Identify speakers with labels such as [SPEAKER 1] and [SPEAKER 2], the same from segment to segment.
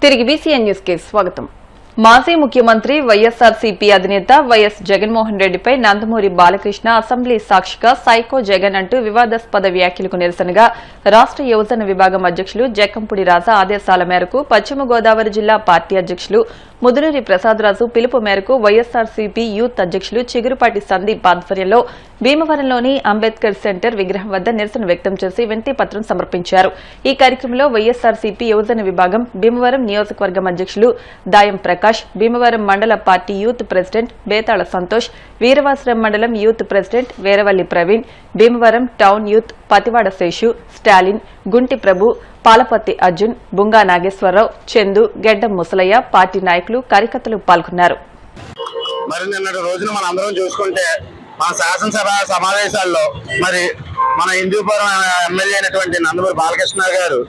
[SPEAKER 1] తిరిగి BCN news కి స్వాగతం. మాజీ ముఖ్యమంత్రి వైఎస్ఆర్సీపీ అధినేత వైఎస్ జగన్మోహన్ రెడ్డిపై నందమూరి బాలకృష్ణ అసెంబ్లీ సాక్షిగా సైకో జగన్ అంటూ వివాదాస్పద వ్యాఖ్యలకు నిరసనగా రాష్ట యువజన విభాగం అధ్యకులు జక్కంపూడి రాజా ఆదేశాల మేరకు పశ్చిమ గోదావరి జిల్లా పార్టీ అధ్యకులు ముదునూరి ప్రసాదరాజు పిలుపు మేరకు వైఎస్ఆర్సీపీ యూత్ అధ్యకులు చిగురుపాటి సందీప్ ఆధ్వర్యంలో భీమవరంలోని అంబేద్కర్ సెంటర్ విగ్రహం వద్ద నిరసన వ్యక్తం చేసి వినతి పత్రం సమర్పించారు. ఈ కార్యక్రమంలో వైఎస్ఆర్సీపీ యువజన విభాగం భీమవరం నియోజకవర్గం అధ్యకులు దాయం ప్రకాష్, భీమవరం మండల party youth president Betala Santosh, Veeravasaram మండలం youth president Veeravalli Praveen, Bhimavaram town youth Pativada Seshu, Stalin, Gunti Prabhu, Palapatti Arjun, Bunga Nageswararao, Chandu, Geddam Musalaiah, party నాయకులు కార్యకర్తలు పాల్గొన్నారు.
[SPEAKER 2] మరి నిన్నటి రోజున మనం అందరం చూసుకుంటే మన శాసనసభ సమావేశాల్లో మరి మన హిందూపురం ఎమ్మెల్యే అయినటువంటి నందమూరి బాలకృష్ణ గారు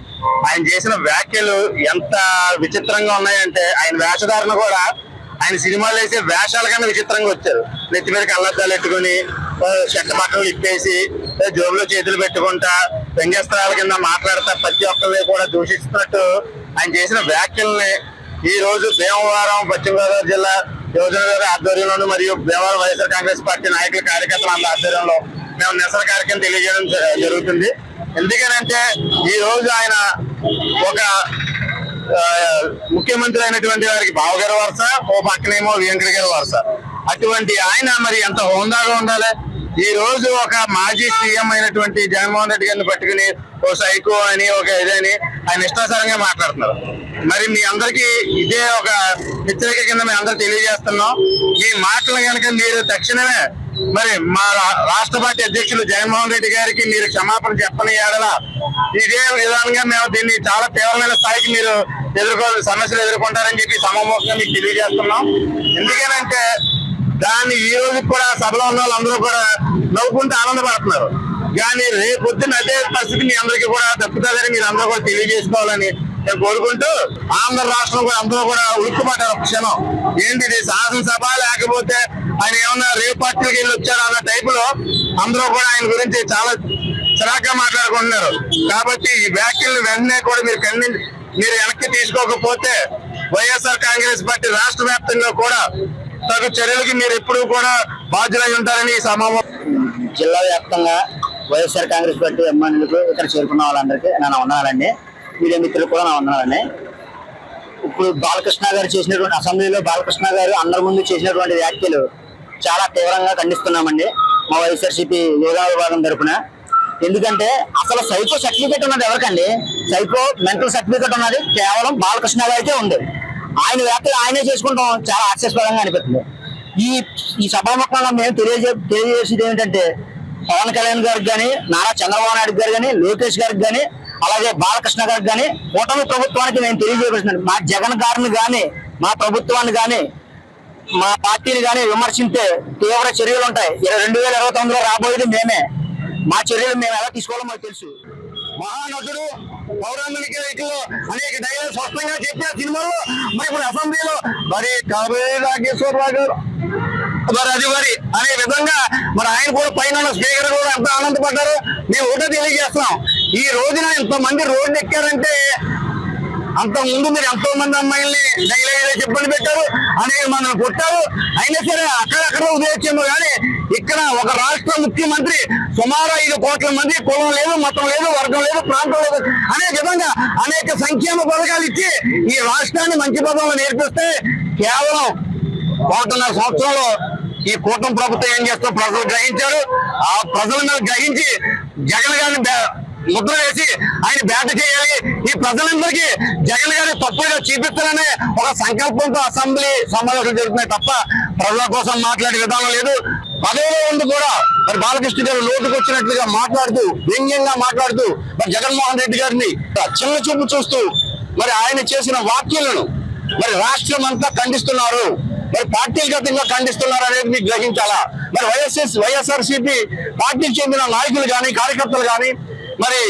[SPEAKER 2] ఆయన చేసిన వ్యాఖ్యలు ఎంత విచిత్రంగా ఉన్నాయంటే ఆయన వేషధారణ కూడా ఆయన సినిమాలు వేసే వేషాల కన్నా విచిత్రంగా వచ్చారు. నెత్తి మీద కళ్ళద్దాలు పెట్టుకుని చెట్ట బట్టలు ఇప్పేసి జోబులో చేతులు పెట్టుకుంటా వ్యంగ్యాస్త్రాల కింద మాట్లాడతా ప్రతి ఒక్కరిని కూడా దూషిస్తున్నట్టు ఆయన చేసిన వ్యాఖ్యల్ని ఈ రోజు భీమవరం పశ్చిమ గోదావరి జిల్లా యువజన గారి ఆధ్వర్యంలోను మరియు భీమవరం వైఎస్ఆర్ కాంగ్రెస్ పార్టీ నాయకుల కార్యకర్తల అందరి ఆధ్వర్యంలో మేము నిరసన కార్యక్రమం తెలియజేయడం జరుగుతుంది. ఎందుకనంటే ఈ రోజు ఆయన ఒక ముఖ్యమంత్రి అయినటువంటి వారికి బావగారి వరుస, ఓ పక్కనేమో వెంకట గారి వరుస. అటువంటి ఆయన మరి ఎంత హోందాగా ఉండాలి. ఈ రోజు ఒక మాజీ సీఎం అయినటువంటి జగన్మోహన్ రెడ్డి గారిని పట్టుకుని ఓ సైకో అని ఒక ఇదని ఆయన ఇష్టాసారంగా మాట్లాడుతున్నారు. మరి మీ అందరికీ ఇదే ఒక హెచ్చరిక కింద మేము అందరూ తెలియజేస్తున్నాం. ఈ మాటలు కనుక మీరు తక్షణమే మరి మా రాష్ట్ర పార్టీ అధ్యక్షులు జగన్మోహన్ రెడ్డి గారికి మీరు క్షమాపణ చెప్పని ఏడలా ఇదే విధానంగా మేము దీన్ని చాలా తీవ్రమైన స్థాయికి మీరు సమస్యలు ఎదుర్కొంటారని చెప్పి సమావేశంగా మీకు తెలియజేస్తున్నాం. ఎందుకనంటే దాన్ని ఈ రోజు కూడా సభలో ఉన్న వాళ్ళందరూ కూడా నవ్వుకుంటూ ఆనందపడుతున్నారు. కానీ రేపొద్దున అదే పరిస్థితి మీ అందరికీ కూడా తప్పుతుందని మీరు అందరూ కూడా తెలియజేసుకోవాలని నేను కోరుకుంటూ ఆంధ్ర రాష్ట్రం కూడా అందరూ కూడా ఉలుక్కుపడ్డారు. ఒక క్షణం ఏంటిది శాసనసభ లేకపోతే ఆయన ఏమన్నా రేపు పార్టీకి వెళ్ళి వచ్చారు అన్న టైపులో అందరూ కూడా ఆయన గురించి చాలా చిరాగ్గా మాట్లాడుకుంటున్నారు. కాబట్టి ఈ వ్యాఖ్యలను వెంటనే కూడా మీరు వెనక్కి తీసుకోకపోతే వైఎస్ఆర్ కాంగ్రెస్ పార్టీ రాష్ట్ర వ్యాప్తంగా కూడా తగు చర్యలకి మీరు ఎప్పుడూ కూడా బాధ్యులై ఉంటారని ఈ సమావేశం.
[SPEAKER 3] జిల్లా వ్యాప్తంగా వైఎస్ఆర్ కాంగ్రెస్ పార్టీ అభిమానులకు ఇక్కడ చేరుకున్న వాళ్ళందరికీ నా వందనాలండి. మీడియా మిత్రులు కూడా నా వందనాలండి. ఇప్పుడు బాలకృష్ణ గారు చేసినటువంటి అసెంబ్లీలో బాలకృష్ణ గారు అందరి ముందు చేసినటువంటి వ్యాఖ్యలు చాలా తీవ్రంగా ఖండిస్తున్నామండి మా వైఎస్ఆర్సీపీ యోగా విభాగం తరఫున. ఎందుకంటే అసలు సైకో సర్టిఫికేట్ ఉన్నది ఎవరికండి? సైకో మెంటల్ సర్టిఫికేట్ ఉన్నది కేవలం బాలకృష్ణ గారికే ఉంది. ఆయన వ్యాఖ్యలు ఆయనే చేసుకుంటాం చాలా హాస్యాస్పదంగా అనిపిస్తుంది. ఈ సభాముఖంగా మేము తెలియజేసేది ఏమిటంటే పవన్ కళ్యాణ్ గారికి కానీ, నారా చంద్రబాబు నాయుడు గారు కానీ, లోకేష్ గారికి కానీ, అలాగే బాలకృష్ణ గారికి కానీ, కూటమి ప్రభుత్వానికి నేను తెలియజేస్తున్నాను. మా జగన్ గారిని కానీ, మా ప్రభుత్వాన్ని కానీ, మా పార్టీని కానీ విమర్శించే తీవ్ర చర్యలు ఉంటాయి. 2029లో రాబోయేది మేమే. మా చర్యలు మేము ఎలా తీసుకోవాలో మాకు తెలుసు.
[SPEAKER 2] మహానటుడు పౌరాణిక రైతుల్లో అనేక డైలాగ్ స్పష్టంగా చెప్పిన సినిమాలో మరి ఇప్పుడు అసెంబ్లీలో మరి కాబోయే నాగేశ్వరరావు గారు మరి అది మరి అనే విధంగా మరి ఆయన కూడా పైన స్పీకర్ కూడా ఎంత ఆనందపడ్డారు. మేము ఒకటే తెలియజేస్తున్నాం. ఈ రోజున ఇంతమంది రోడ్డు ఎక్కారంటే అంత ముందు మీరు ఎంతో మంది అమ్మాయిల్ని డైలాగ్ ఇబ్బంది పెట్టారు, అనేక మందిని కొట్టారు. అయినా సరే అక్కడక్కడ ఉదయించాము. కానీ ఇక్కడ ఒక రాష్ట్ర ముఖ్యమంత్రి సుమారు 5 కోట్ల మంది కులం లేదు, మతం లేదు, వర్గం లేదు, ప్రాంతం లేదు అనే విధంగా అనేక సంక్షేమ పథకాలు ఇచ్చి ఈ రాష్ట్రాన్ని మంచి పదంలో నేర్పిస్తే కేవలం 1.5 సంవత్సరంలో ఈ కూటమి ప్రభుత్వం ఏం చేస్తూ ప్రజలు గ్రహించారు. ఆ ప్రజల మీద గ్రహించి జగన్ గారిని ముద్ర వేసి ఆయన బ్యాట్ చేయాలి, ఈ ప్రజలందరికీ జగన్ గారి తప్పుగా చూపిస్తారనే ఒక సంకల్పంతో అసెంబ్లీ సమావేశాలు జరుగుతున్నాయి తప్ప ప్రజల కోసం మాట్లాడే విధానం లేదు. పదవిలో ఉండి కూడా మరి బాలకృష్ణ గారు లోటుకు వచ్చినట్లుగా మాట్లాడుతూ వ్యంగ్యంగా మాట్లాడుతూ మరి జగన్మోహన్ రెడ్డి గారిని చిన్న చూపు చూస్తూ మరి ఆయన చేసిన వ్యాఖ్యలను మరి రాష్ట్రం అంతా ఖండిస్తున్నారు, మరి పార్టీగతంగా ఖండిస్తున్నారు అనేది మీకు గ్రహించాలా. మరి వైఎస్ఆర్సీపీ పార్టీకి చెందిన నాయకులు కానీ, కార్యకర్తలు కానీ మరి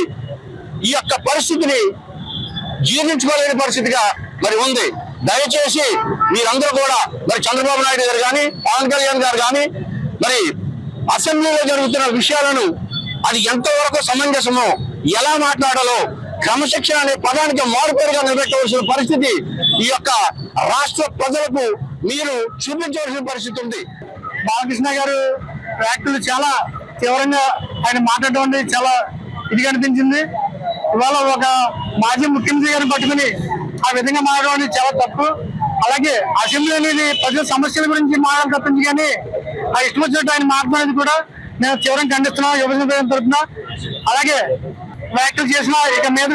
[SPEAKER 2] ఈ యొక్క పరిస్థితిని జీర్ణించుకోలేని పరిస్థితిగా మరి ఉంది. దయచేసి మీరందరూ కూడా మరి చంద్రబాబు నాయుడు గారు కానీ, పవన్ కళ్యాణ్ గారు కానీ మరి అసెంబ్లీలో జరుగుతున్న విషయాలను అది ఎంతవరకు సమంజసమో, ఎలా మాట్లాడాలో క్రమశిక్షణ అనే పదానికి మారుపేరుగా నిలబెట్టవలసిన పరిస్థితి ఈ యొక్క రాష్ట్ర ప్రజలకు మీరు చూపించవలసిన పరిస్థితి ఉంది. బాలకృష్ణ గారు వ్యాఖ్యలు చాలా తీవ్రంగా ఆయన మాట్లాడడం చాలా ఇదిగా అనిపించింది. ఇవాళ ఒక మాజీ ముఖ్యమంత్రి గారిని పట్టుకుని ఆ విధంగా మాట్లాడడం అనేది చాలా తప్పు. అలాగే అసెంబ్లీ అనేది ప్రజల సమస్యల గురించి మాట్లాడాలి తప్పించి కానీ ఆ ఇష్టం వచ్చినట్టు ఆయన మాట్లాడేది కూడా నేను తీవ్రంగా ఖండిస్తున్నా యువజన తరఫున. అలాగే వ్యాఖ్యలు చేసిన ఇక మీద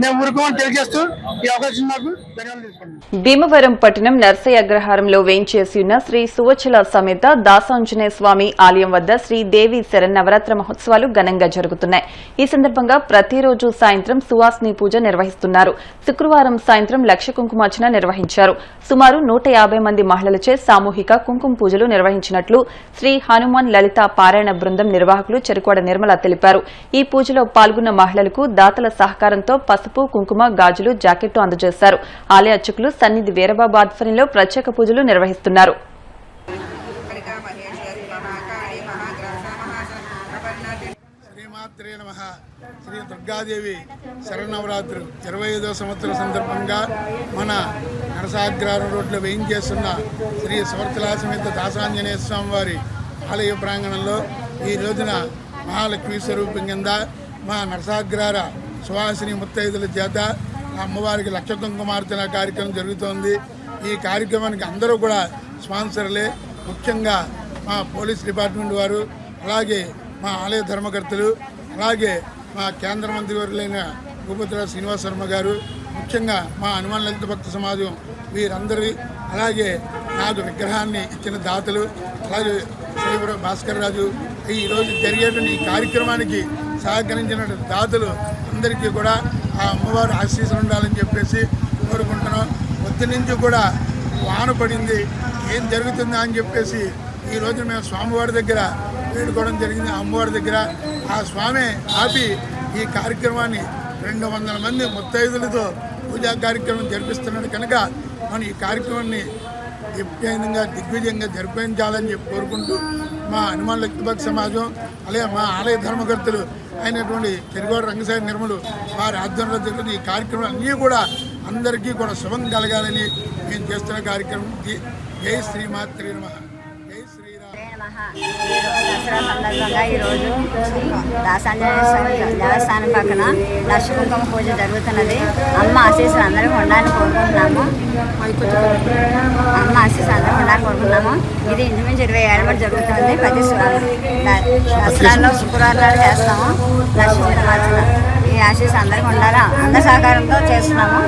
[SPEAKER 2] మేము ఊరుకోమని తెలియజేస్తూ ఈ అవకాశం నాకు ధన్యవాదాలు తీసుకుంటున్నాను.
[SPEAKER 1] భీమవరం పట్టణం నర్సయ్య అగ్రహారంలో వేంచేసి ఉన్న శ్రీ సువచ్చల సమేత దాసాంజనేయ స్వామి ఆలయం వద్ద శ్రీ దేవి శరన్నవరాత్రి మహోత్సవాలు ఘనంగా జరుగుతున్నాయి. ఈ సందర్భంగా ప్రతిరోజు సాయంత్రం సువాసిని పూజ నిర్వహిస్తున్నారు. శుక్రవారం సాయంత్రం లక్ష కుంకుమార్చన నిర్వహించారు. సుమారు 150 మంది మహిళలచే సామూహిక కుంకుమ పూజలు నిర్వహించినట్లు శ్రీ హనుమాన్ లలిత పారాయణ బృందం నిర్వాహకులు చెరుకోడ నిర్మల తెలిపారు. ఈ పూజలో పాల్గొన్న మహిళలకు దాతల సహకారంతో పసుపు, కుంకుమ, గాజులు, జాకెట్టు అందజేశారు. ఆలయ అర్చకులు సన్నిధి వీరబాబు ఆధ్వర్యంలో ప్రత్యేక పూజలు నిర్వహిస్తున్నారు.
[SPEAKER 4] శ్రీమాత్రే నమః. శ్రీ దుర్గాదేవి శరన్నవరాత్రి 25వ సంవత్సరం సందర్భంగా మన నరసాగ్రహారం రోడ్లో వేయించేస్తున్న శ్రీ సువర్చల సమేత దాసాంజనేయ స్వామి వారి ఆలయ ప్రాంగణంలో ఈ రోజున మహాలక్ష్మీ స్వరూపం కింద మా నరసాగ్రహార సువాసిని ముత్తైదుల చేత అమ్మవారికి లక్ష కుంకుమార్చన కార్యక్రమం జరుగుతోంది. ఈ కార్యక్రమానికి అందరూ కూడా స్పాన్సర్లే. ముఖ్యంగా మా పోలీస్ డిపార్ట్మెంట్ వారు, అలాగే మా ఆలయ ధర్మకర్తలు, అలాగే మా కేంద్ర మంత్రివర్యులైన భూపతిరావు శ్రీనివాస శర్మ గారు, ముఖ్యంగా మా హనుమాన్ లలిత భక్త సమాజం వీరందరి, అలాగే నాకు విగ్రహాన్ని ఇచ్చిన దాతలు, అలాగే శ్రీపుర భాస్కర్ రాజు, ఈరోజు జరిగేటువంటి ఈ కార్యక్రమానికి సహకరించిన దాతలు అందరికీ కూడా ఆ అమ్మవారు ఆశీస్సులు ఉండాలని చెప్పేసి కోరుకుంటున్నాం. పొద్దు నుంచి కూడా వాన పడింది, ఏం జరుగుతుందా అని చెప్పేసి ఈ రోజు మేము స్వామివారి దగ్గర వేడుకోవడం జరిగింది. అమ్మవారి దగ్గర ఆ స్వామి ఆపి ఈ కార్యక్రమాన్ని 200 మంది ముత్తైదులతో పూజా కార్యక్రమం జరిపిస్తున్నాడు కనుక మనం ఈ కార్యక్రమాన్ని విజయంగా దిగ్విజయంగా జరిపించాలని చెప్పి కోరుకుంటూ మా హనుమాన్ లలిత సమాజం, అలాగే మా ఆలయ ధర్మకర్తలు అయినటువంటి చెరుగోడ రంగసాయి నిర్మలు వారి ఆధ్వర్యంలో జరుగుతున్న ఈ కార్యక్రమాలు అన్నీ కూడా అందరికీ కూడా శుభం కలగాలని మేము చేస్తున్న కార్యక్రమానికి జై శ్రీమాత్రే నమః. జై శ్రీరామ్.
[SPEAKER 5] దసరా సందర్భంగా ఈరోజు దాసాంజనేయ స్వామి దేవస్థానం పక్కన లక్ష కుంకుమ పూజ జరుగుతున్నది. అమ్మ ఆశీస్సులు అందరూ ఉండాలని కోరుకుంటున్నాము. అమ్మ ఆశీస్సులు అందరూ ఉండాలని కోరుకుంటున్నాము. ఇది ఇంచుమించు 20 ఏళ్ళ బట్టి జరుగుతుంది. ప్రతి దసరాలో శుక్రవారాలు చేస్తాము లక్ష కుంకుమార్చన. ఈ ఆశీస్సులు అందరికీ ఉండాలి, అందరి సహకారంతో చేస్తున్నాము.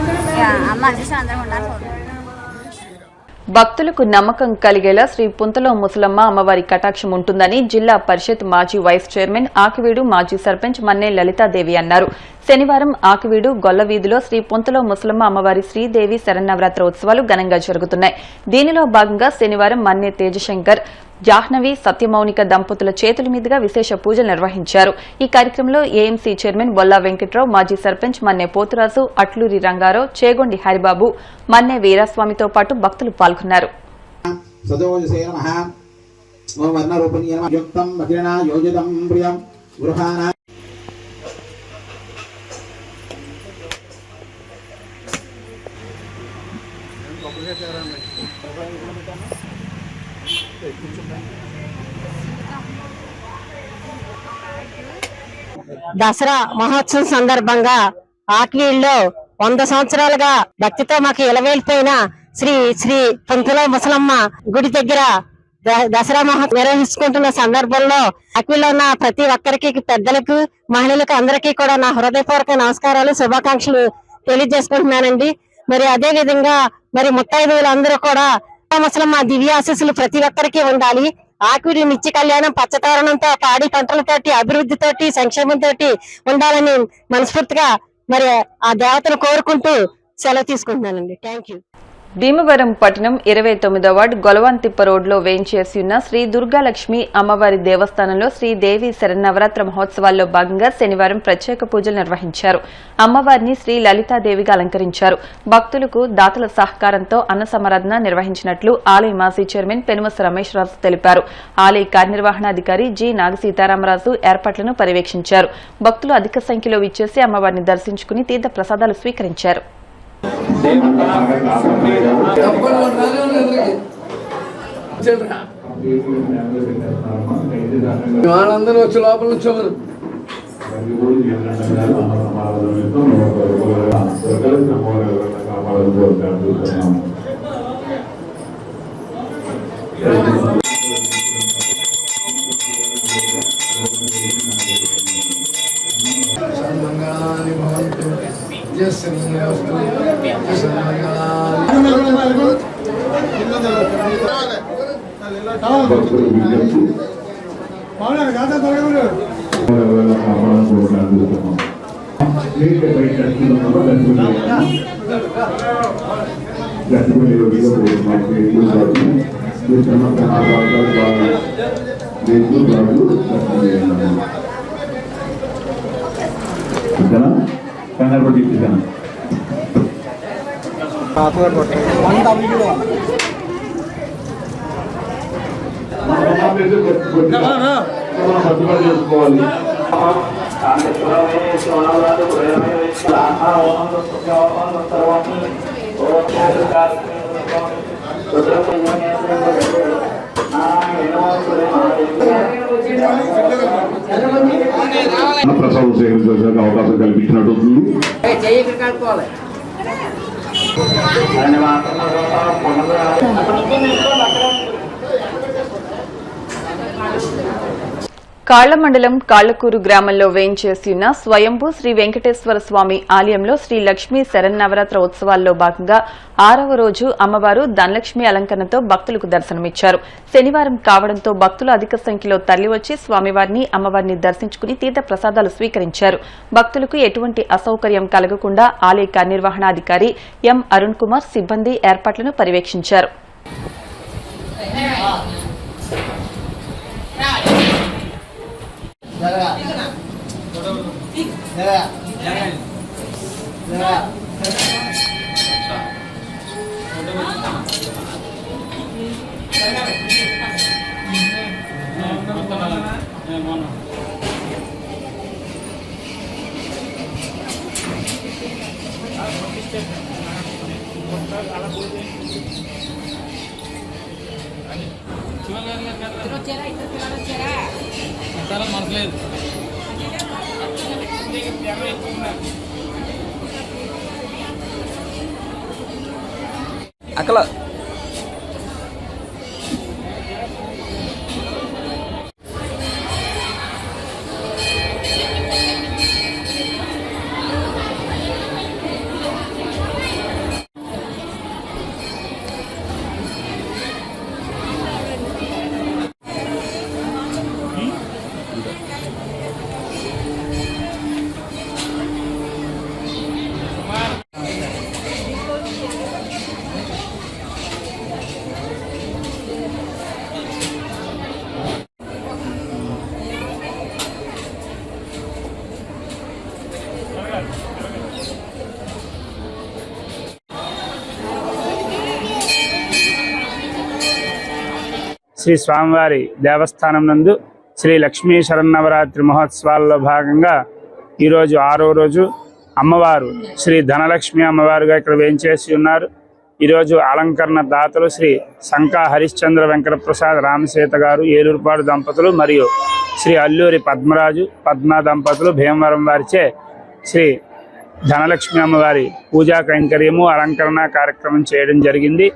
[SPEAKER 5] అమ్మ ఆశీస్సులు అందరూ ఉండాలని కోరుకుంటున్నాము.
[SPEAKER 1] భక్తులకు నమ్మకం కలిగేలా శ్రీ పుంతలో ముసలమ్మ అమ్మవారి కటాక్షం ఉంటుందని జిల్లా పరిషత్ మాజీ వైస్ చైర్మన్ ఆకివీడు మాజీ సర్పంచ్ మన్నే లలితాదేవి అన్నారు. శనివారం ఆకివీడు గొల్లవీధిలో శ్రీ పుంతలో ముసలమ్మ అమ్మవారి శ్రీదేవి శరన్నవరాత్రి ఉత్సవాలు ఘనంగా జరుగుతున్నాయి. దీనిలో భాగంగా శనివారం మన్నే తేజశంకర్, జాహ్నవి, సత్యమౌనిక దంపతుల చేతుల మీదుగా విశేష పూజలు నిర్వహించారు. ఈ కార్యక్రమంలో ఏఎంసీ చైర్మన్ బొల్లా వెంకట్రావు, మాజీ సర్పంచ్ మన్నే పోతురాజు, అట్లూరి రంగారావు, చేగొండి హరిబాబు, మన్నే వీరాస్వామితో పాటు భక్తులు పాల్గొన్నారు.
[SPEAKER 6] దసరా మహోత్సవం సందర్భంగా ఆకివీడులో 100 సంవత్సరాలుగా భక్తితో మాకు ఇలవేలిపోయిన శ్రీ శ్రీ పుంతలో ముసలమ్మ గుడి దగ్గర దసరా మహోత్సవం నిర్వహించుకుంటున్న సందర్భంలో ఆకివీడులో ఉన్న ప్రతి ఒక్కరికి, పెద్దలకు, మహిళలకు అందరికీ కూడా నా హృదయపూర్వక నమస్కారాలు, శుభాకాంక్షలు తెలియజేసుకుంటున్నానండి. మరి అదే విధంగా మరి ముత్తైదువులందరూ కూడా ముసలమ్మ దివ్య ఆశీస్సులు ప్రతి ఒక్కరికి ఉండాలి. ఆకివీడు నిత్య కళ్యాణం పచ్చతోరణంతో, పాడి పంటలతోటి, అభివృద్ధితోటి, సంక్షేమంతో ఉండాలని మనస్ఫూర్తిగా మరి ఆ దేవతను కోరుకుంటూ సెలవు తీసుకుంటున్నానండి. Thank you.
[SPEAKER 1] భీమవరం పట్టణం 29వ వార్డు గొలవంతిప్ప రోడ్లో వేంచేసి ఉన్న శ్రీ దుర్గాలక్ష్మి అమ్మవారి దేవస్థానంలో శ్రీదేవి శరన్నవరాత్రి మహోత్సవాల్లో భాగంగా శనివారం ప్రత్యేక పూజలు నిర్వహించారు. అమ్మవారిని శ్రీ లలితాదేవిగా అలంకరించారు. భక్తులకు దాతల సహకారంతో అన్న సమారాధన నిర్వహించినట్లు ఆలయ మాజీ చైర్మన్ పెనుమస రమేష్ రాజు తెలిపారు. ఆలయ కార్యనిర్వహణాధికారి జి నాగసీతారామరాజు ఏర్పాట్లను పర్యవేక్షించారు. భక్తులు అధిక సంఖ్యలో విచ్చేసి అమ్మవారిని దర్శించుకుని తీర్థ ప్రసాదాలు స్వీకరించారు.
[SPEAKER 7] అందరూ వచ్చి లోపల వచ్చేవారు.
[SPEAKER 8] చేసుకోవాలి. ప్రసాదం సేకరించడానికి అవకాశం కల్పించినట్టు
[SPEAKER 1] కాళ్ల మండలం కాళ్లకూరు గ్రామంలో వేంచేసి ఉన్న స్వయంభూ శ్రీ వెంకటేశ్వర స్వామి ఆలయంలో శ్రీ లక్ష్మీ శరన్నవరాత్రి ఉత్సవాల్లో భాగంగా 6వ రోజు అమ్మవారు ధనలక్ష్మి అలంకరణతో భక్తులకు దర్శనమిచ్చారు. శనివారం కావడంతో భక్తులు అధిక సంఖ్యలో తరలివచ్చి స్వామివారిని అమ్మవారిని దర్శించుకుని తీర్థ ప్రసాదాలు స్వీకరించారు. భక్తులకు ఎటువంటి అసౌకర్యం కలగకుండా ఆలయ కార్యనిర్వహణాధికారి ఎం అరుణ్ కుమార్ సిబ్బంది ఏర్పాట్లను పర్యవేక్షించారు.
[SPEAKER 7] అక్కడ
[SPEAKER 9] శ్రీ స్వామివారి దేవస్థానం నందు శ్రీ లక్ష్మీ శరన్నవరాత్రి మహోత్సవాల్లో భాగంగా ఈరోజు 6వ రోజు అమ్మవారు శ్రీ ధనలక్ష్మి అమ్మవారుగా ఇక్కడ వేంచేసి ఉన్నారు. ఈరోజు అలంకరణ దాతలు శ్రీ శంకా హరిశ్చంద్ర వెంకటప్రసాద్ రామసీత గారు, ఏలూరుపాడు దంపతులు మరియు శ్రీ అల్లూరి పద్మరాజు పద్మ దంపతులు భీమవరం వారిచే శ్రీ ధనలక్ష్మి అమ్మవారి పూజా కైంకర్యము అలంకరణ కార్యక్రమం చేయడం జరిగింది.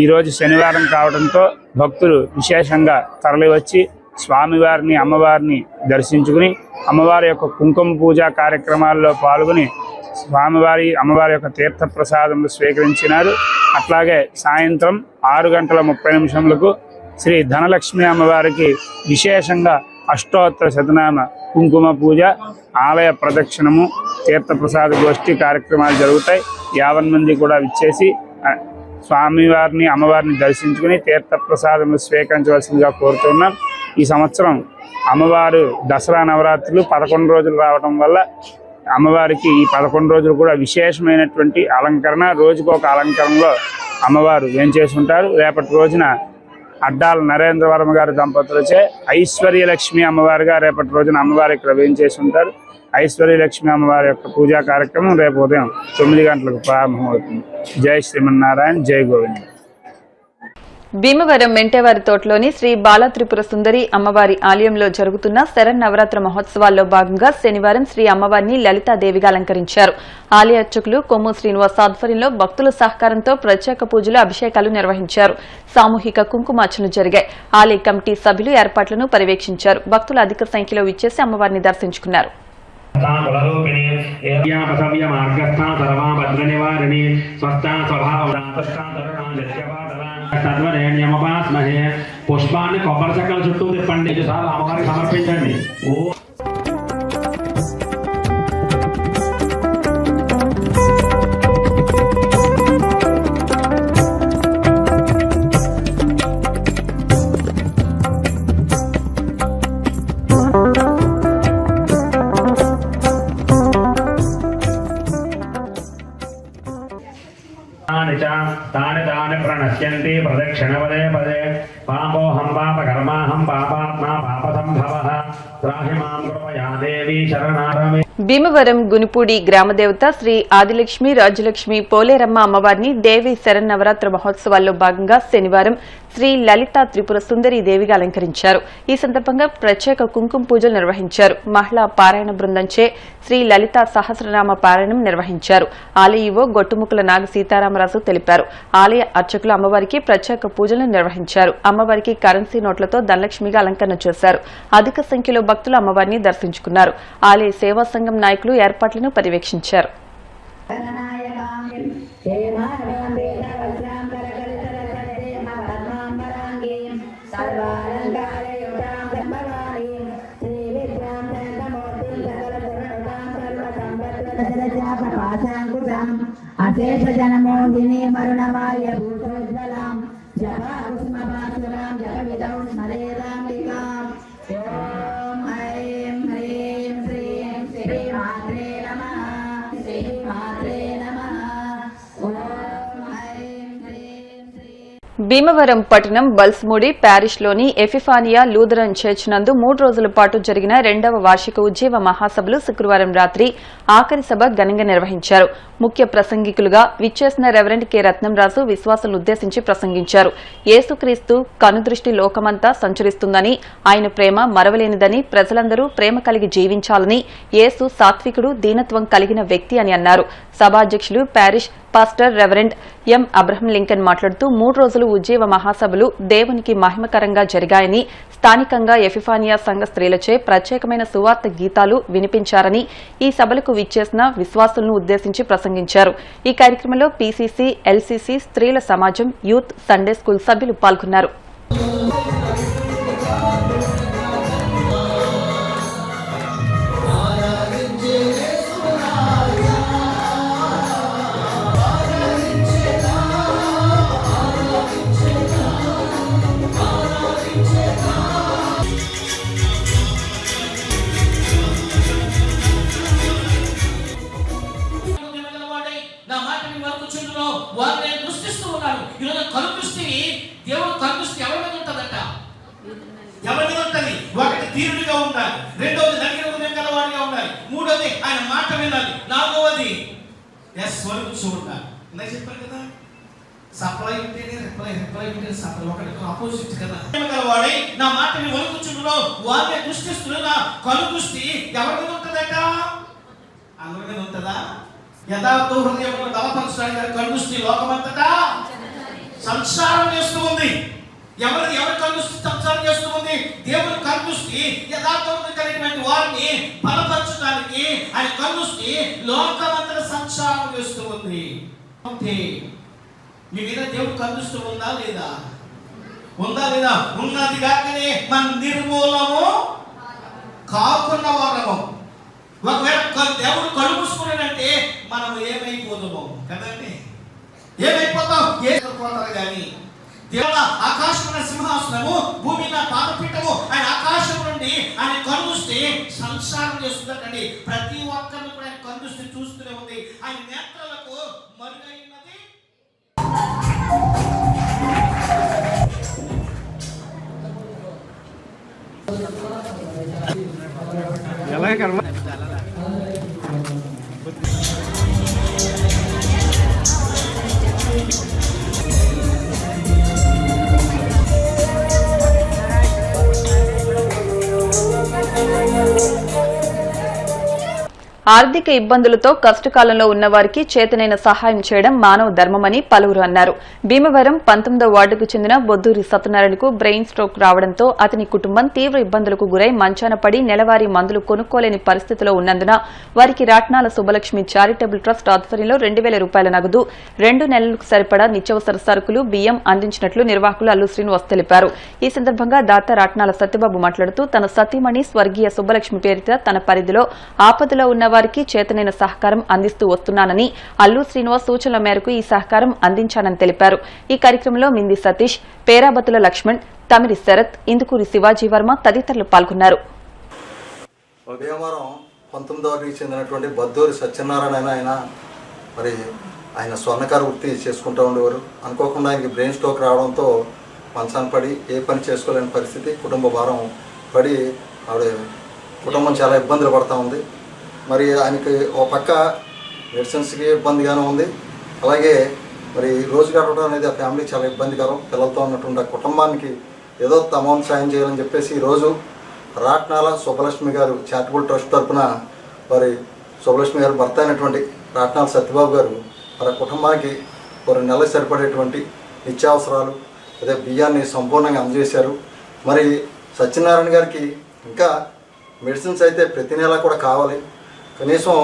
[SPEAKER 9] ఈరోజు శనివారం కావడంతో భక్తులు విశేషంగా తరలివచ్చి స్వామివారిని అమ్మవారిని దర్శించుకుని అమ్మవారి యొక్క కుంకుమ పూజా కార్యక్రమాల్లో పాల్గొని స్వామివారి అమ్మవారి యొక్క తీర్థ ప్రసాదములు స్వీకరించినారు. అట్లాగే సాయంత్రం 6:30 శ్రీ ధనలక్ష్మి అమ్మవారికి విశేషంగా అష్టోత్తర శతనామ కుంకుమ పూజ, ఆలయ ప్రదక్షిణము, తీర్థ ప్రసాద గోష్ఠి కార్యక్రమాలు జరుగుతాయి. 50 మంది కూడా విచ్చేసి స్వామివారిని అమ్మవారిని దర్శించుకుని తీర్థప్రసాదములు స్వీకరించవలసిందిగా కోరుతున్నాం. ఈ సంవత్సరం అమ్మవారు దసరా నవరాత్రులు 11 రోజులు రావడం వల్ల అమ్మవారికి ఈ 11 రోజులు కూడా విశేషమైనటువంటి అలంకరణ, రోజుకు ఒక అలంకరణలో అమ్మవారు వేంచేసి ఉంటారు. రేపటి రోజున అడ్డాల నరేంద్రవర్మ గారి దంపతులచే ఐశ్వర్యలక్ష్మి అమ్మవారిగా రేపటి రోజున అమ్మవారు ఇక్కడ వేంచేసి ఉంటారు. ఐశ్వర్యలక్ష్మి అమ్మవారి యొక్క పూజా కార్యక్రమం రేపు ఉదయం 9 గంటలకు ప్రారంభమవుతుంది. జై శ్రీమన్నారాయణ, జై గోవింద.
[SPEAKER 1] భీమవరం మెంటేవారి తోటలోని శ్రీ బాలత్రిపుర సుందరి అమ్మవారి ఆలయంలో జరుగుతున్న శరన్నవరాత్రి మహోత్సవాల్లో భాగంగా శనివారం శ్రీ అమ్మవారిని లలితాదేవిగా అలంకరించారు. ఆలయ అర్చకులు కొమ్ము శ్రీనివాస్ ఆధ్వర్యంలో భక్తుల సహకారంతో ప్రత్యేక పూజలు, అభిషేకాలు నిర్వహించారు. సామూహిక కుంకుమార్చనలు జరిగాయి. ఆలయ కమిటీ సభ్యులు ఏర్పాట్లను పర్యవేక్షించారు. భక్తులు అధిక సంఖ్యలో విచ్చేసి అమ్మవారిని దర్శించుకున్నారు.
[SPEAKER 10] పుష్పాన్ని కొబ్బరి చెక్కల చుట్టూ తిప్పండి, 5 సార్లు అమ్మవారికి సమర్పించండి. తాని తాని ప్రణశ్యంతి ప్రదక్షిణపదే పదే పాపోహం పాపకర్మాహం పాపాత్మా పాపసంభవః త్రాహి మాం కృపయా దేవి శరణారమే.
[SPEAKER 1] భీమవరం గునిపూడి గ్రామదేవత శ్రీ ఆదిలక్ష్మి రాజ్యలక్ష్మి పోలేరమ్మ అమ్మవారిని దేవి శరన్నవరాత్రి మహోత్సవాల్లో భాగంగా శనివారం శ్రీ లలితా త్రిపుర సుందరి దేవిగా అలంకరించారు. ఈ సందర్భంగా ప్రత్యేక కుంకుమ పూజలు నిర్వహించారు. మహిళా పారాయణ బృందంచే శ్రీ లలితా సహస్రనామ పారాయణం నిర్వహించారు. ఆలయ ఈవో గొట్టుముక్కల నాగ సీతారామరాజు తెలిపారు. ఆలయ అర్చకులు అమ్మవారికి ప్రత్యేక పూజలు నిర్వహించారు. అమ్మవారికి కరెన్సీ నోట్లతో ధనలక్ష్మిగా అలంకరణ చేశారు. అధిక సంఖ్యలో భక్తులు అమ్మవారిని దర్శించుకున్నారు. ఆలయ సేవా సంఘం నాయకులు ఏర్పాట్లను పర్యవేక్షించారు.
[SPEAKER 5] అశేష జనమోహిని మరుణమాయ భూతోజ్వలాం జపా కుసుమభాసురాం జపవిదౌ స్మరేరాంబికాం. ఓం ఐం హ్రీం శ్రీం శ్రీ మాత్రే నమః, శ్రీ మాత్రే నమః. ఓం ఐం హ్రీం శ్రీం.
[SPEAKER 1] భీమవరం పట్టణం బల్స్మూడి ప్యారిష్లోని ఎఫిఫానియా లూథరన్ చర్చ్ నందు 3 రోజుల పాటు జరిగిన 2వ వార్షిక ఉజ్జీవ మహాసభలు శుక్రవారం రాత్రి ఆఖరి సభ ఘనంగా నిర్వహించారు. ముఖ్య ప్రసంగికులుగా విచ్చేసిన రెవరెండ్ కె రత్నంరాజు విశ్వాసులను ఉద్దేశించి ప్రసంగించారు. యేసుక్రీస్తు కనుదృష్టి లోకమంతా సంచరిస్తుందని, ఆయన ప్రేమ మరవలేనిదని, ప్రజలందరూ ప్రేమ కలిగి జీవించాలని, యేసు సాత్వికుడు, దీనత్వం కలిగిన వ్యక్తి అని అన్నారు. సభాధ్యక్షులు ప్యారిష్ పాస్టర్ రెవరెండ్ ఎం అబ్రహం లింకన్ మాట్లాడుతూ 3 రోజులు ఉజ్జీవ మహాసభలు దేవునికి మహిమకరంగా జరిగాయని, స్థానికంగా ఎఫిఫానియా సంఘ స్త్రీలచే ప్రత్యేకమైన సువార్త గీతాలు వినిపించారని, ఈ సభలకు విచ్చేసిన విశ్వాసులను ఉద్దేశించి ప్రసంగించారు. ఈ కార్యక్రమంలో పీసీసీ, ఎల్సీసీ, స్త్రీల సమాజం, యూత్, సండే స్కూల్ సభ్యులు పాల్గొన్నారు.
[SPEAKER 10] ఒకటి తీరుగా ఉండాలి, రెండవది నగిన హృదయం గలవాడిగా ఉండాలి, మూడవది ఆయన మాట వినాలి, నాలుగవది ఉండాలి. ఇందాక చెప్పారు కదా, సప్లై ఉంటేనే రిప్లై, రిప్లై ఉంటేనే సప్లై, ఒకటి ఆపోజిట్ కదా. గలవాడి నా మాటని వలుకుచున్నావు, వారిని దృష్టిస్తున్నా, కను దృష్టి ఎవరి మీద ఉంటుందట? అందరి మీద ఉంటుందా? యథార్థ హృదయం బలపరచడానికి కను దృష్టి లోకమంతటా సంసారం చేస్తూ ఉంది. ఎవరు కనుదృష్టి సంసారం చేస్తూ ఉంది? దేవుని కనుదృష్టి యథార్థవంతం కలిగినటువంటి వారిని బలపరచడానికి ఆయన కనుదృష్టి లోకమంతట సంసారం చేస్తూ ఉంది. మీ మీద దేవుడు కనుదృష్టి ఉందా లేదా? ఉందా లేదా? ఉన్నది కాకనే మనం నిర్మూలము కాకున్న వారము. ఒకవేళ దేవుడు కళ్ళు మూసుకున్నాడంటే మనం ఏమైపోదాము కదండి? ఏమైపోతాం? పోతారు కానీ దేవుడు ఆకాశమున సింహాసనము భూమి నా పాదపీఠము ఆయన ఆకాశం నుండి ఆయన కన్నుస్తే సంసారం చేస్తుందండి. ప్రతి ఒక్కరిని కూడా ఆయన కన్నుస్తే చూస్తూనే ఉంది. ఆయన నేత్రాలకు మరుగైనది
[SPEAKER 1] ఆర్థిక ఇబ్బందులతో కష్టకాలంలో ఉన్న వారికి చేతనైన సహాయం చేయడం మానవ ధర్మమని పలువురు అన్నారు. భీమవరం 19వ వార్డుకు చెందిన బొద్దూరి సత్యనారాయణకు బ్రెయిన్ స్ట్రోక్ రావడంతో అతని కుటుంబం తీవ్ర ఇబ్బందులకు గురై మంచాన పడి నెలవారీ మందులు కొనుక్కోలేని పరిస్థితిలో ఉన్నందున వారికి రాట్నాల సుబ్బలక్ష్మి చారిటబుల్ ట్రస్ట్ ఆధ్వర్యంలో 2000 రూపాయల నగదు, 2 నెలలకు సరిపడా నిత్యావసర సరుకులు, బియ్యం అందించినట్లు నిర్వాహకులు అల్లు శ్రీనివాస్ తెలిపారు. ఈ సందర్భంగా దాత రాట్నాల సత్యబాబు మాట్లాడుతూ తన సతీమణి స్వర్గీయ సుబ్బలక్ష్మి పేరిట తన పరిధిలో ఆపదలో ఉన్న వారికి చేతనైన సహకారం అందిస్తూ వస్తున్నానని, అల్లు శ్రీనివాస్ సూచనల మేరకు ఈ సహకారం అందించానని తెలిపారు. ఈ కార్యక్రమంలో మింది సతీష్, పేరాబతుల లక్ష్మణ్, తమిరి శరత్, ఇందుకూరి శివాజీ వర్మ తదితరులు పాల్గొన్నారు.
[SPEAKER 11] భీమవరం 19వ వార్డుకి చెందినటువంటి బద్దూరి సత్యనారాయణ ఆయన స్వర్ణకార వృత్తి చేసుకుంటూ ఉండేవారు. అనుకోకుండా ఆయనకి బ్రెయిన్ స్ట్రోక్ రావడంతో మంచాన పడి ఏ పని చేసుకోలేని పరిస్థితి, కుటుంబ భారం పడి ఆవిడ కుటుంబం చాలా ఇబ్బందులు పడుతూ ఉంది. మరి ఆయనకి ఒక పక్క మెడిసిన్స్కి ఇబ్బందిగానే ఉంది, అలాగే మరి రోజు గడవడం అనేది ఆ ఫ్యామిలీ చాలా ఇబ్బందికరం. పిల్లలతో ఉన్నటువంటి ఆ కుటుంబానికి ఏదో అమౌంట్ సాయం చేయాలని చెప్పేసి ఈరోజు రాట్నాల సుబ్బలక్ష్మి గారు చారిటబుల్ ట్రస్ట్ తరఫున మరి సుబ్బలక్ష్మి గారు భర్త అయినటువంటి రాట్నాల సత్యబాబు గారు మరి కుటుంబానికి 2 నెలలకు సరిపడేటువంటి నిత్యావసరాలు అదే బియ్యాన్ని సంపూర్ణంగా అందజేశారు. మరి సత్యనారాయణ గారికి ఇంకా మెడిసిన్స్ అయితే ప్రతి నెల కూడా కావాలి, కనీసం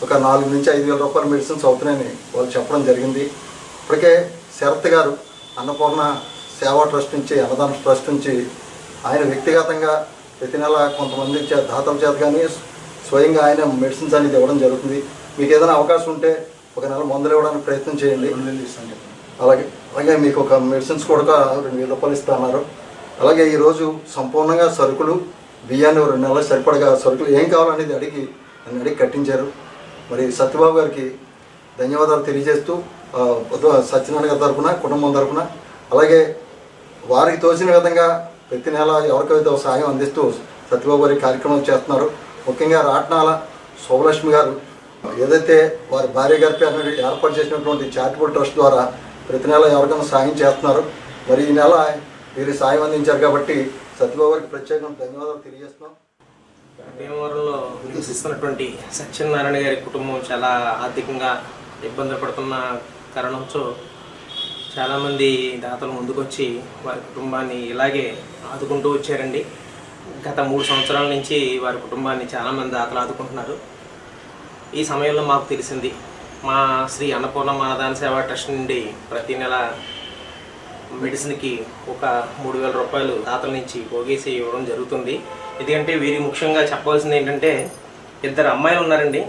[SPEAKER 11] ఒక 4 నుంచి 5,000 రూపాయల మెడిసిన్స్ అవుతున్నాయని వాళ్ళు చెప్పడం జరిగింది. ఇప్పటికే శరత్ గారు అన్నపూర్ణ సేవా ట్రస్ట్ నుంచి, అన్నదాన ట్రస్ట్ నుంచి ఆయన వ్యక్తిగతంగా ప్రతి నెల కొంతమంది దాతల చేత కానీ స్వయంగా ఆయన మెడిసిన్స్ అనేది ఇవ్వడం జరుగుతుంది. మీకు ఏదైనా అవకాశం ఉంటే ఒక నెల మందులు ఇవ్వడానికి ప్రయత్నం చేయండి. అలాగే మీకు ఒక మెడిసిన్స్ కూడా 2,000 రూపాయలు ఇస్తున్నారు. అలాగే ఈరోజు సంపూర్ణంగా సరుకులు, బియ్యాన్ని 2 నెలలు సరిపడగా సరుకులు ఏం కావాలనేది అడిగి కట్టించారు. మరి సత్యబాబు గారికి ధన్యవాదాలు తెలియజేస్తూ సత్యనారాయణ గారి తరఫున, కుటుంబం తరఫున, అలాగే వారికి తోచిన విధంగా ప్రతి నెల ఎవరికైతే సహాయం అందిస్తూ సత్యబాబు గారి కార్యక్రమం చేస్తున్నారు. ముఖ్యంగా రాట్నాల సుబ్బలక్ష్మి గారు ఏదైతే వారి భార్య గారి పేరు ఏర్పాటు చేసినటువంటి చారిటబుల్ ట్రస్ట్ ద్వారా ప్రతి నెల ఎవరికైనా సాయం చేస్తున్నారు. మరి ఈ నెల వీరి సాయం అందించారు కాబట్టి సత్యబాబు గారికి ప్రత్యేకంగా ధన్యవాదాలు తెలియజేస్తున్నాం.
[SPEAKER 12] భీమవరంలో నివసిస్తున్నటువంటి సత్యనారాయణ గారి కుటుంబం చాలా ఆర్థికంగా ఇబ్బందులు పడుతున్న కారణంతో చాలామంది దాతలు ముందుకొచ్చి వారి కుటుంబాన్ని ఇలాగే ఆదుకుంటూ వచ్చారండి. గత 3 సంవత్సరాల నుంచి వారి కుటుంబాన్ని చాలామంది దాతలు ఆదుకుంటున్నారు. ఈ సమయంలో మాకు తెలిసింది, మా శ్రీ అన్నపూర్ణ అన్నదాన సేవా ట్రస్ట్ నుండి ప్రతి నెల మెడిసిన్కి ఒక 3,000 రూపాయలు దాతల నుంచి పోగేసి ఇవ్వడం జరుగుతుంది. ఎందుకంటే వీరి ముఖ్యంగా చెప్పవలసింది ఏంటంటే, 2 అమ్మాయిలు ఉన్నారండి.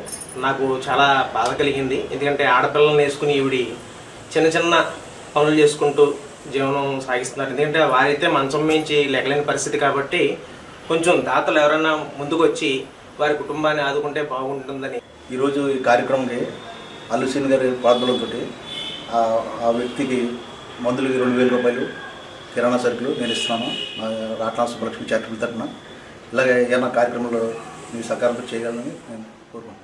[SPEAKER 12] నాకు చాలా బాధ కలిగింది. ఎందుకంటే ఆడపిల్లలను వేసుకుని ఈవిడి చిన్న చిన్న పనులు చేసుకుంటూ జీవనం సాగిస్తున్నారు. ఎందుకంటే వారైతే మంచం మించి లెగలేని పరిస్థితి కాబట్టి కొంచెం దాతలు ఎవరైనా ముందుకు వచ్చి వారి కుటుంబాన్ని ఆదుకుంటే బాగుంటుందని
[SPEAKER 11] ఈరోజు ఈ కార్యక్రమంకి అల్లు శ్రీని గారి పాత్రలతో ఆ వ్యక్తికి మందులకి 2,000 రూపాయలు కిరాణా సరుకులు నేను ఇస్తున్నాను రాట్నాల సుబ్బలక్ష్మి చారిటబుల్ తరఫున. ఇలాగే ఏమైనా కార్యక్రమంలో మీ సహకారంతో చేయగలనని నేను కోరుకుంటున్నాను.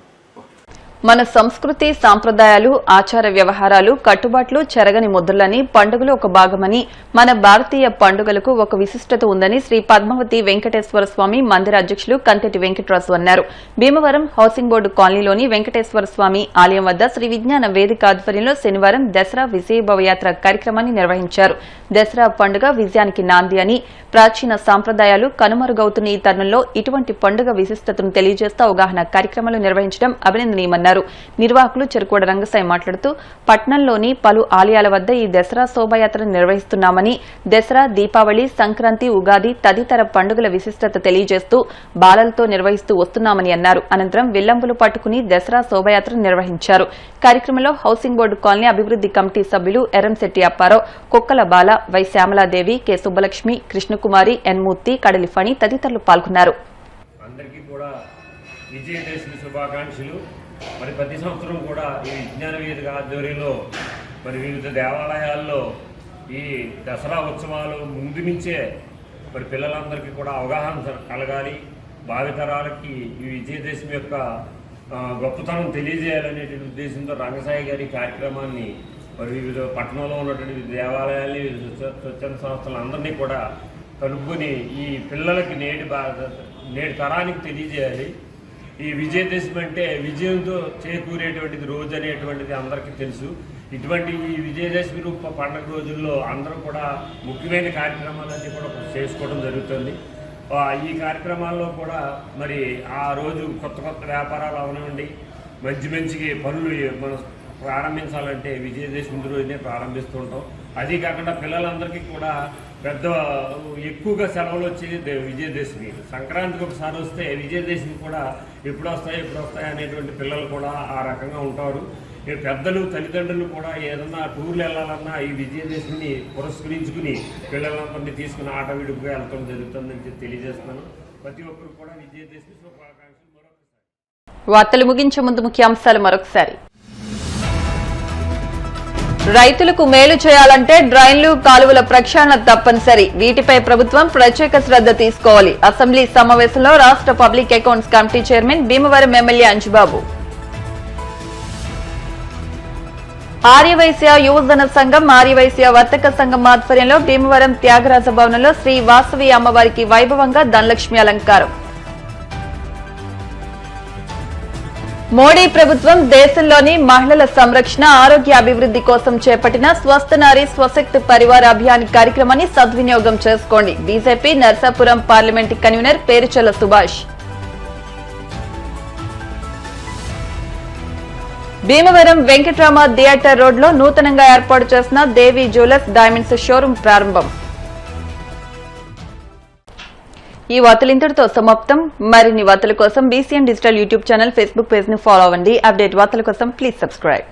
[SPEAKER 1] మన సంస్కృతి, సాంప్రదాయాలు, ఆచార వ్యవహారాలు, కట్టుబాట్లు చెరగని ముద్రలని, పండుగలు ఒక భాగమని, మన భారతీయ పండుగలకు ఒక విశిష్టత ఉందని శ్రీ పద్మావతి వెంకటేశ్వర స్వామి మందిర అధ్యక్షులు కంతెటి వెంకటరాజు అన్నారు. భీమవరం హౌసింగ్ బోర్డు కాలనీలోని వెంకటేశ్వర స్వామి ఆలయం వద్ద శ్రీ విజ్ఞాన వేదిక ఆధ్వర్యంలో శనివారం దసరా విజయభవయాత్ర కార్యక్రమాన్ని నిర్వహించారు. దసరా పండుగ విజయానికి నాంది అని, ప్రాచీన సాంప్రదాయాలు కనుమరుగవుతున్న ఈ తరుణంలో ఇటువంటి పండుగ విశిష్టతను తెలియజేస్తూ అవగాహన కార్యక్రమాలు నిర్వహించడం అభినందనీయమన్నారు. పాల్గొన్నారు. నిర్వాహకులు చెరుకోడ రంగసాయి మాట్లాడుతూ పట్నంలోని పలు ఆలయాల వద్ద ఈ దసరా శోభాయాత్రను నిర్వహిస్తున్నామని, దసరా, దీపావళి, సంక్రాంతి, ఉగాది తదితర పండుగల విశిష్టత తెలియజేస్తూ బాలలతో నిర్వహిస్తూ వస్తున్నామని అన్నారు. అనంతరం విల్లంబులు పట్టుకుని దసరా శోభాయాత్ర నిర్వహించారు. కార్యక్రమంలో హౌసింగ్ బోర్డు కాలనీ అభివృద్ది కమిటీ సభ్యులు ఎర్రంశెట్టి అప్పారావు, కొక్కల బాల, వై శ్యామలాదేవి, కె సుబ్బలక్ష్మి, కృష్ణకుమారి, ఎన్ మూర్తి, కడలి ఫణి తదితరులు పాల్గొన్నారు.
[SPEAKER 13] అందరికీ కూడా విజయదశమి శుభాకాంక్షలు. మరి ప్రతి సంవత్సరం కూడా ఈ విజ్ఞాన వేదిక ఆధ్వర్యంలో మరి వివిధ దేవాలయాల్లో ఈ దసరా ఉత్సవాలు ముందు నుంచే మరి పిల్లలందరికీ కూడా అవగాహన కలగాలి, భావితరాలకి ఈ విజయదశమి యొక్క గొప్పతనం తెలియజేయాలనేటువంటి ఉద్దేశంతో రంగసాయి గారి కార్యక్రమాన్ని మరి వివిధ పట్టణంలో ఉన్నటువంటి దేవాలయాల్ని, స్వచ్ఛంద సంస్థలందరినీ కూడా కలుపుకొని ఈ పిల్లలకి నేటి తరానికి తెలియజేయాలి. ఈ విజయదశమి అంటే విజయంతో చేకూరేటువంటిది రోజు అనేటువంటిది అందరికీ తెలుసు. ఇటువంటి ఈ విజయదశమి రూప పండుగ రోజుల్లో అందరూ కూడా ముఖ్యమైన కార్యక్రమాలన్నీ కూడా చేసుకోవడం జరుగుతుంది. ఈ కార్యక్రమాల్లో కూడా మరి ఆ రోజు కొత్త కొత్త వ్యాపారాలు అవనివ్వండి, మంచి పనులు మనం ప్రారంభించాలంటే విజయదశమి రోజునే ప్రారంభిస్తుంటాం. అది కాకుండా పిల్లలందరికీ కూడా ఎక్కువగా సెలవులు వచ్చేది విజయదశమి. సంక్రాంతికి ఒకసారి వస్తే విజయదశమి కూడా ఎప్పుడు వస్తాయి అనేటువంటి పిల్లలు కూడా ఆ రకంగా ఉంటారు. పెద్దలు, తల్లిదండ్రులు కూడా ఏదన్నా టూర్లు వెళ్ళాలన్నా ఈ విజయదశమిని పురస్కరించుకుని పిల్లలందరినీ తీసుకుని ఆట విడుపుగా వెళ్ళటం జరుగుతుందని తెలియజేస్తున్నాను. ప్రతి ఒక్కరు కూడా విజయదశమి శుభాకాంక్షలు. మరొకసారి
[SPEAKER 1] వార్తలు ముగించే ముందు ముఖ్యాంశాలు మరొకసారి. రైతులకు మేలు చేయాలంటే డ్రైన్లు, కాలువల ప్రక్షాళన తప్పనిసరి. వీటిపై ప్రభుత్వం ప్రత్యేక శ్రద్ధ తీసుకోవాలి. అసెంబ్లీ సమావేశంలో రాష్ట్ర public accounts committee chairman Bhimavaram MLA Anjubabu. ఆర్యవైశ్య యువజన సంఘం, ఆర్యవైశ్య వర్తక సంఘం ఆధ్వర్యంలో భీమవరం త్యాగరాజ భవనంలో శ్రీ వాసవి అమ్మవారికి వైభవంగా ధనలక్ష్మి అలంకారం. మోడీ ప్రభుత్వం దేశంలోని మహిళల సంరక్షణ, ఆరోగ్య అభివృద్ధి కోసం చేపట్టిన స్వస్థ నారీ స్వశక్తి పరివార అభియాన్ కార్యక్రమాన్ని సద్వినియోగం చేసుకోండి. BJP Narsapuram parliament convener Peruchalla Subhash. Bhimavaram Venkatrama theatre రోడ్లో నూతనంగా ఏర్పాటు చేసిన దేవి జ్యువెలర్స్ డైమండ్స్ షోరూం ప్రారంభం. ఈ వార్తలు ఇంతటితో సమాప్తం. మరిన్ని వార్తల కోసం BCN digital YouTube channel, Facebook page ను ఫాలో అవ్వండి. అప్డేట్ వార్తల కోసం ప్లీజ్ సబ్స్క్రైబ్.